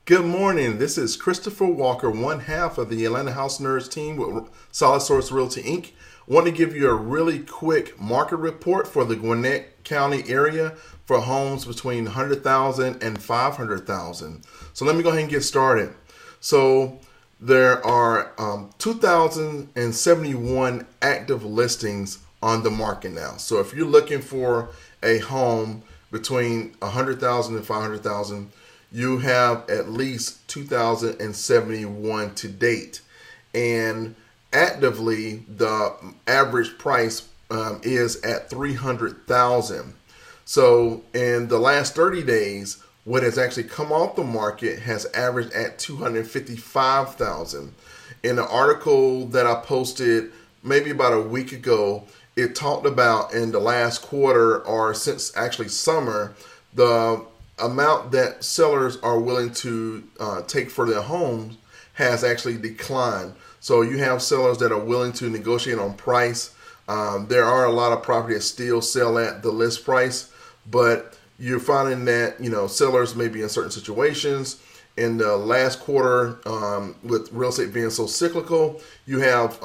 Good morning. This is Christopher Walker, one half of the Atlanta House Nerds team with Solid Source Realty Inc. I want to give you a really quick market report for the Gwinnett County area for homes between 100,000 and 500,000. So let me go ahead and get started. So there are 2,071 active listings on the market now. So if you're looking for a home between 100,000 and 500,000, you have at least 2,071 to date. And actively, the average price is at 300,000. So in the last 30 days, what has actually come off the market has averaged at 255,000. In the article that I posted maybe about a week ago, it talked about in the last quarter, or since actually summer, the amount that sellers are willing to take for their homes has actually declined. So you have sellers that are willing to negotiate on price. There are a lot of properties that still sell at the list price, but you're finding that sellers may be in certain situations. In the last quarter, with real estate being so cyclical, you have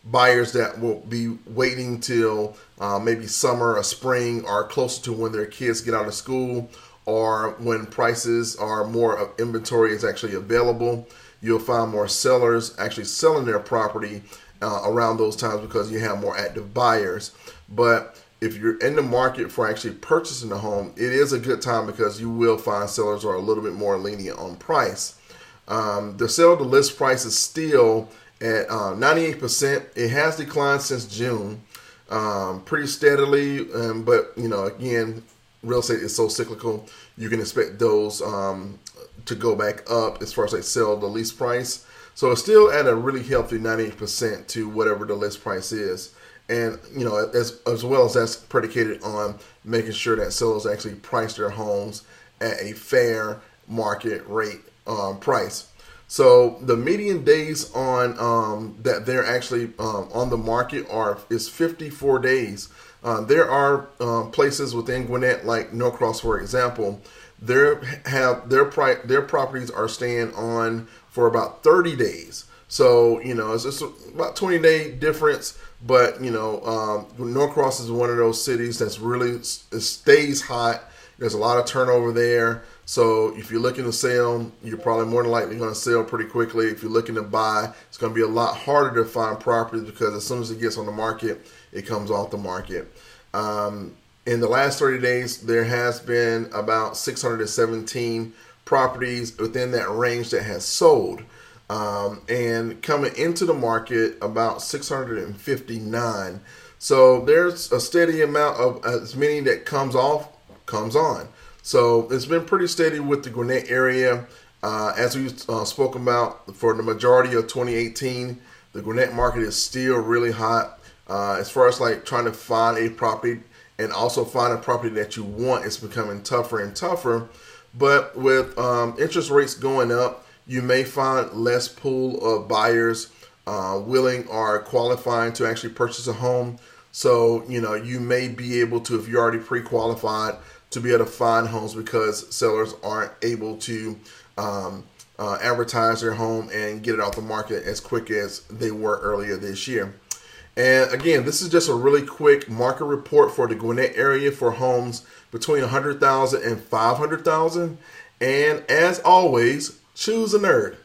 buyers that will be waiting till maybe summer or spring or closer to when their kids get out of school, or when prices are more inventory is actually available. You'll find more sellers actually selling their property around those times because you have more active buyers. But if you're in the market for actually purchasing a home, it is a good time because you will find sellers are a little bit more lenient on price. The sale to list price is still at 98%. It has declined since June pretty steadily, but again, real estate is so cyclical. You can expect those to go back up as far as like sell the lease price. So it's still at a really healthy 98% to whatever the list price is. And as well as that's predicated on making sure that sellers actually price their homes at a fair market rate price. So the median days on that they're actually on the market is 54 days. There are places within Gwinnett, like Norcross, for example, their properties are staying on for about 30 days. So it's just about 20-day difference. But Norcross is one of those cities that's really it stays hot. There's a lot of turnover there. So if you're looking to sell, you're probably more than likely going to sell pretty quickly. If you're looking to buy, it's going to be a lot harder to find properties because as soon as it gets on the market, it comes off the market. In the last 30 days, there has been about 617 properties within that range that has sold. And coming into the market, about 659. So there's a steady amount of as many that comes off, comes on. So it's been pretty steady with the Gwinnett area. As we spoke about for the majority of 2018, the Gwinnett market is still really hot. As far as like trying to find a property and also find a property that you want, it's becoming tougher and tougher. But with interest rates going up, you may find less pool of buyers willing or qualifying to actually purchase a home. So, you may be able to, if you're already pre-qualified, to be able to find homes because sellers aren't able to advertise their home and get it off the market as quick as they were earlier this year. And again, this is just a really quick market report for the Gwinnett area for homes between 100,000 and 500,000. And as always, choose a nerd.